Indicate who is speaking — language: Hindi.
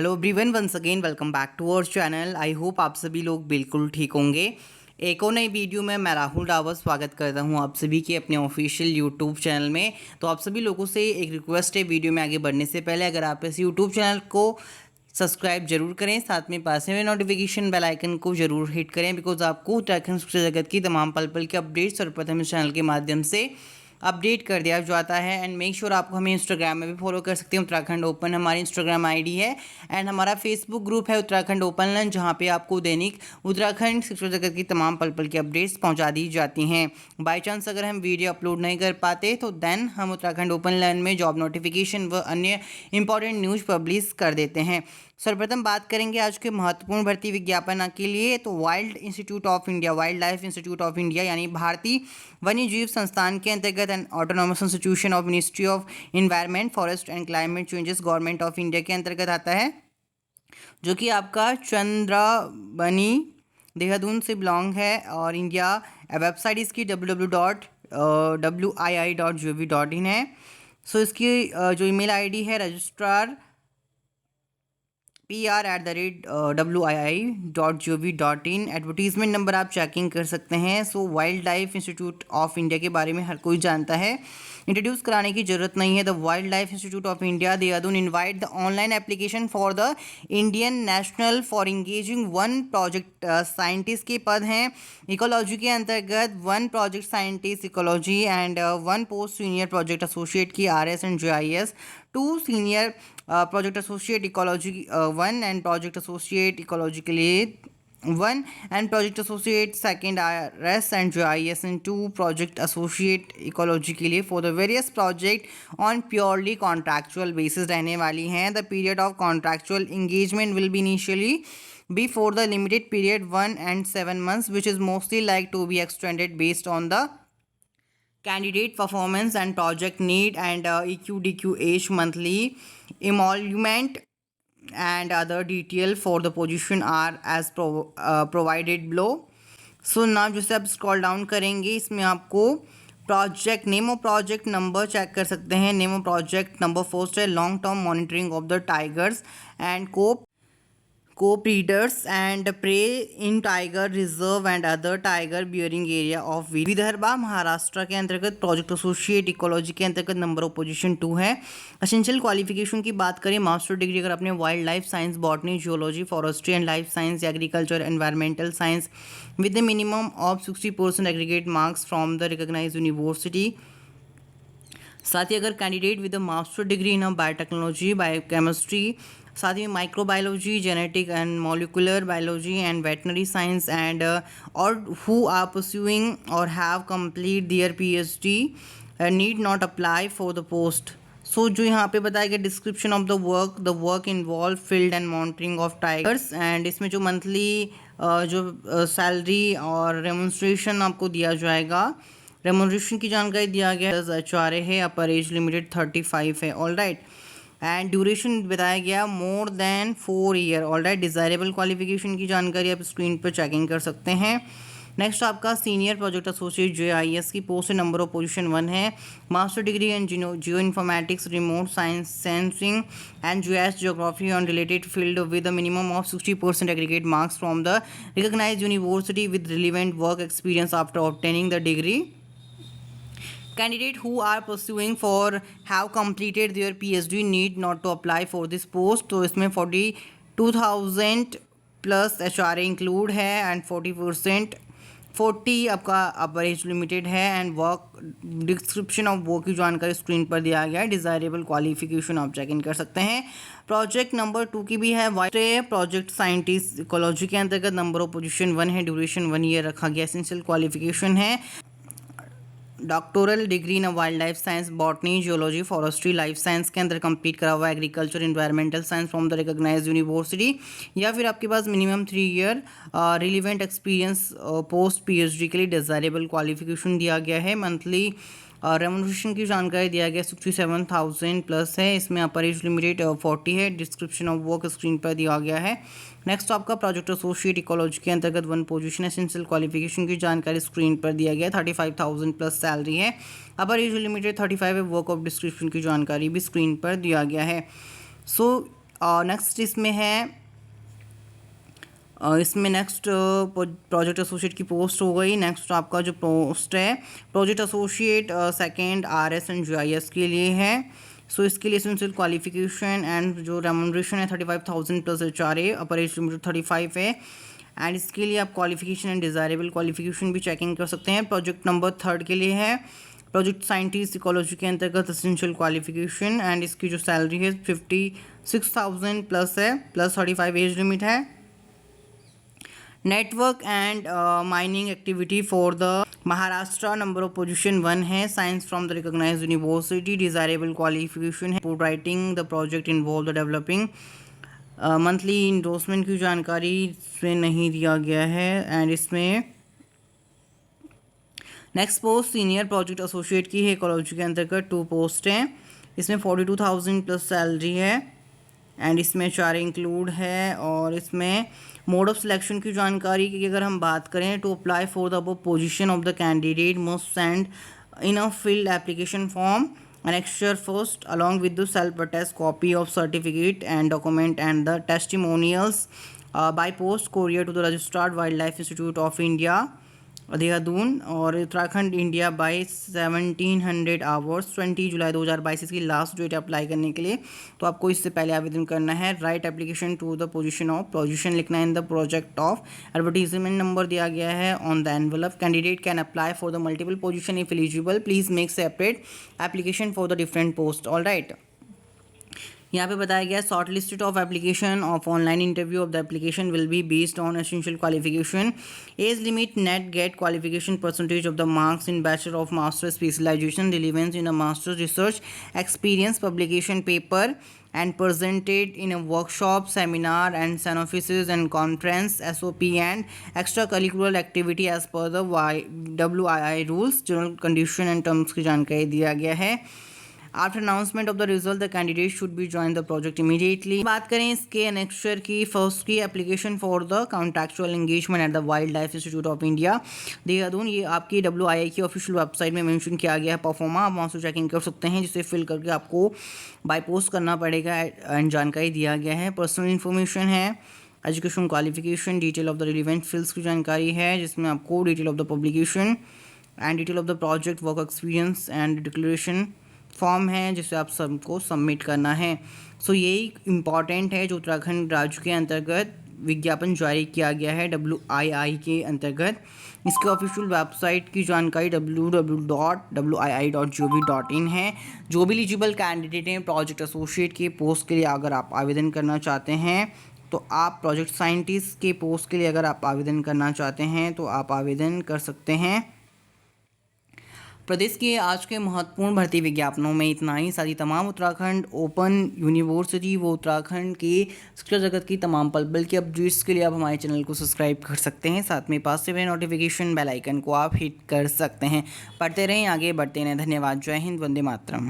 Speaker 1: Hello everyone, once again welcome back to our channel. I hope आप सभी लोग बिल्कुल ठीक होंगे। एक और नई वीडियो में मैं राहुल रावत स्वागत करता हूं आप सभी के अपने ऑफिशियल यूट्यूब चैनल में। तो आप सभी लोगों से एक रिक्वेस्ट है, वीडियो में आगे बढ़ने से पहले अगर आप इस यूट्यूब चैनल को सब्सक्राइब जरूर करें, साथ में पास में नोटिफिकेशन बेल आइकन को जरूर हिट करें, बिकॉज आपको उत्तराखंड शिक्षा जगत की तमाम पल पल के अपडेट्स सर्वप्रथम इस चैनल के माध्यम से अपडेट कर दिया जाता है। एंड मेक श्योर आपको हमें इंस्टाग्राम में भी फॉलो कर सकते हैं। उत्तराखंड ओपन हमारी इंस्टाग्राम आईडी है एंड हमारा फेसबुक ग्रुप है उत्तराखंड ओपन लर्न, जहाँ पे आपको दैनिक उत्तराखंड शिक्षा जगत की तमाम पल पल की अपडेट्स पहुँचा दी जाती हैं। बाई चांस अगर हम वीडियो अपलोड नहीं कर पाते तो देन हम उत्तराखंड ओपन लर्न में जॉब नोटिफिकेशन व अन्य इंपॉर्टेंट न्यूज़ पब्लिश कर देते हैं। सर्वप्रथम बात करेंगे आज के महत्वपूर्ण भर्ती विज्ञापन के लिए। तो wild institute of India, wild life institute of India यानी भारतीय वन्य जीव संस्थान के अंतर्गत and autonomous institution of ministry of environment, forest and climate changes, government of India के अंतर्गत आता है, जो कि आपका चंद्राबनी देहरादून से बिलोंग है। और इंडिया वेबसाइट इसकी www.wii.gov.in है। सो इसकी जो ईमेल आईडी है रजिस्ट्रार PR@wii.gov.in। एडवर्टीजमेंट नंबर आप चेकिंग कर सकते हैं। So wild life institute of India के बारे में हर कोई जानता है, इंट्रोड्यूस कराने की जरूरत नहीं है। The wild life institute of India Dehradun invite the online application for the Indian national for engaging one project scientist के पद हैं। इकोलॉजी के अंतर्गत one project scientist ecology and one post senior project associate की RS and JIS, 2 senior project associate ecology 1 and project associate ecology के लिए 1 and project associate second RS and JIS and 2 project associate ecology के लिए for the various project on purely contractual basis रहने वाली हैं। The period of contractual engagement will be initially be for the limited period 1 and 7 months, which is mostly like to be extended based on the candidate performance and project need and EQ/DQ age, monthly emolument and other detail for the position are as provided below. So now जैसे आप स्क्रॉल डाउन करेंगे, इसमें आपको प्रोजेक्ट नेम और प्रोजेक्ट नंबर चेक कर सकते हैं। नेम और प्रोजेक्ट नंबर फर्स्ट है long term monitoring of the tigers and co-breeders and prey in tiger reserve and other tiger bearing area of Vidarbha Maharashtra के अंतर्गत प्रोजेक्ट एसोसिएट इकोलॉजी के अंतर्गत नंबर ऑफ पोजीशन 2 है। एसेंशियल क्वालिफिकेशन की बात करें, मास्टर डिग्री अगर आपने wild life science, botany, geology, forestry and life science, agriculture, environmental science with the minimum of 60% aggregate marks from the recognised university. साथ ही अगर candidate with a master degree in biotechnology, biochemistry, साथ ही microbiology, genetic and molecular biology and veterinary science and और हु आर परस्यूइंग और have complete their PhD need not apply for the post. So जो यहाँ पे बताया गया description of the work involve field and monitoring of tigers, and इसमें जो मंथली जो सैलरी और रेमोन्स्ट्रेशन आपको दिया जाएगा, रेमोनरेशन की जानकारी दिया गया है। HRA है, अपर एज लिमिटेड 35 है, ऑल राइट। एंड ड्यूरेशन बताया गया more than 4 year, all right. Desirable qualification की जानकारी आप स्क्रीन पर चेकिंग कर सकते हैं। नेक्स्ट आपका सीनियर प्रोजेक्ट एसोसिएट JIS की पोस्ट नंबर ऑफ पोजीशन 1 है। Master degree in geo informatics, remote science, sensing and GIS geography on related field with the minimum of 60% aggregate marks from the recognised university with relevant work experience after obtaining the degree. Candidate who are pursuing for have completed their PhD need not to apply for this post। तो इसमें 42,000 प्लस HRA इंक्लूड है एंड 40% 40 आपका अपर एज लिमिटेड है। And work description of work की जानकारी स्क्रीन पर दिया गया है। डिज़ायरेबल क्वालिफिकेशन आप चेक इन कर सकते हैं। प्रोजेक्ट नंबर 2 की भी है, वाइल्ड प्रोजेक्ट साइंटिस्ट इकोलॉजी के अंतर्गत नंबर ऑफ पोजीशन 1 है, ड्यूरेशन 1 ईयर रखा गया। एसेंशियल क्वालिफिकेशन है doctoral degree in wild life science, botany, geology, forestry, life science के अंदर कंप्लीट करा हुआ, agriculture, environmental science from the recognised university, या फिर आपके पास minimum 3 year relevant experience post PhD के लिए डिज़ायरेबल क्वालिफिकेशन दिया गया है। मंथली रेमोनरेशन की जानकारी दिया गया 67,000 प्लस है। इसमें अपर एज लिमिटेड 40 है। डिस्क्रिप्शन ऑफ वर्क स्क्रीन पर दिया गया है। नेक्स्ट आपका प्रोजेक्ट एसोसिएट इकोलॉजी के अंतर्गत 1 पोजीशन, एसेंशियल क्वालिफिकेशन की जानकारी स्क्रीन पर दिया गया है। 35,000 प्लस सैलरी है। अपर एज लिमिटेड 35 है। वर्क ऑफ डिस्क्रिप्शन की जानकारी भी स्क्रीन पर दिया गया है। सो और नेक्स्ट इसमें है इसमें नेक्स्ट प्रोजेक्ट एसोसिएट की पोस्ट हो गई। नेक्स्ट आपका जो पोस्ट है project associate second RS and GIS के लिए है। सो इसके लिए एसेंशियल क्वालिफिकेशन एंड जो रेम्यूनरेशन है 35,000 प्लस HRA, अपर एज लिमिट 35 है। एंड इसके लिए आप क्वालिफिकेशन एंड डिज़ायरेबल क्वालिफिकेशन भी चेकिंग कर सकते हैं। प्रोजेक्ट नंबर 3 के लिए है प्रोजेक्ट साइंटिस्ट इकोलॉजी के अंतर्गत एसेंशियल क्वालिफिकेशन, एंड इसकी जो सैलरी है 56,000 प्लस है, प्लस 35 एज लिमिट है। Network and mining activity for the Maharashtra, number of position 1 है, science from the recognised university, desirable qualification है, writing the project involve the developing. Monthly endorsement की जानकारी इसमें नहीं दिया गया है। एंड इसमें next post senior project associate की है इकोलॉजी के अंतर्गत 2 पोस्ट हैं। इसमें 42,000 प्लस सैलरी है एंड इसमें HRA इंक्लूड है। और इसमें मोड ऑफ सिलेक्शन की जानकारी की अगर हम बात करें to apply for the above position of the candidate must send in a filled application form annexure first along with the self-attest copy of certificate and document and the testimonials by post courier to the registered wildlife institute of India Dehradun और उत्तराखंड इंडिया बाई 1700 आवर्स 20 जुलाई 2022 इसकी लास्ट डेट अप्लाई करने के लिए। तो आपको इससे पहले आवेदन करना है। Write application to the position of, position लिखना है in the project of. Advertisement number दिया गया है on the envelope. Candidate can apply for the multiple position if eligible, please make separate application for the different post. All right, यहाँ पे बताया गया short listed of application of online interview of the application will be based on essential qualification, age limit, NET GATE qualification, percentage of the marks in bachelor of master specialisation, relevance in a master research experience, publication paper and presented in a workshop, seminar and synopsis and conference, SOP and extracurricular activity as per the WII rules, general condition and terms की जानकारी दिया गया है। After announcement of the result the candidate should be join the project immediately. बात करें इसके एनेक्चर की, फर्स्ट की application for the contractual engagement at the wild life institute of India Dehradun, ये आपकी WII की ऑफिशियल वेबसाइट में मेंशन किया गया है परफॉर्मा, आप वहाँ से चेकिंग कर सकते हैं, जिसे फिल करके आपको बाय पोस्ट करना पड़ेगा एंड जानकारी दिया गया है। पर्सनल इन्फॉर्मेशन है, education qualification, detail of the relevant fields की जानकारी है, जिसमें आपको detail of the publication and detail of the project work experience and declaration form है जिसे आप सबको सबमिट करना है। सो यही इम्पॉर्टेंट है जो उत्तराखंड राज्य के अंतर्गत विज्ञापन जारी किया गया है WII के अंतर्गत। इसके ऑफिशियल वेबसाइट की जानकारी www.wii.gov.in है। जो भी एलिजिबल कैंडिडेट हैं प्रोजेक्ट एसोसिएट के पोस्ट के लिए अगर आप आवेदन करना चाहते हैं तो आप प्रोजेक्ट साइंटिस्ट के पोस्ट के लिए अगर आप आवेदन करना चाहते हैं तो आप आवेदन कर सकते हैं। प्रदेश के आज के महत्वपूर्ण भर्ती विज्ञापनों में इतना ही। साथ ही तमाम उत्तराखंड ओपन यूनिवर्सिटी वो उत्तराखंड के शिक्षा जगत की तमाम पल की अपडेट्स के लिए आप हमारे चैनल को सब्सक्राइब कर सकते हैं। साथ में पास से बने नोटिफिकेशन बेल आइकन को आप हिट कर सकते हैं। पढ़ते रहें, आगे बढ़ते रहें। धन्यवाद। जय हिंद, वंदे मातरम।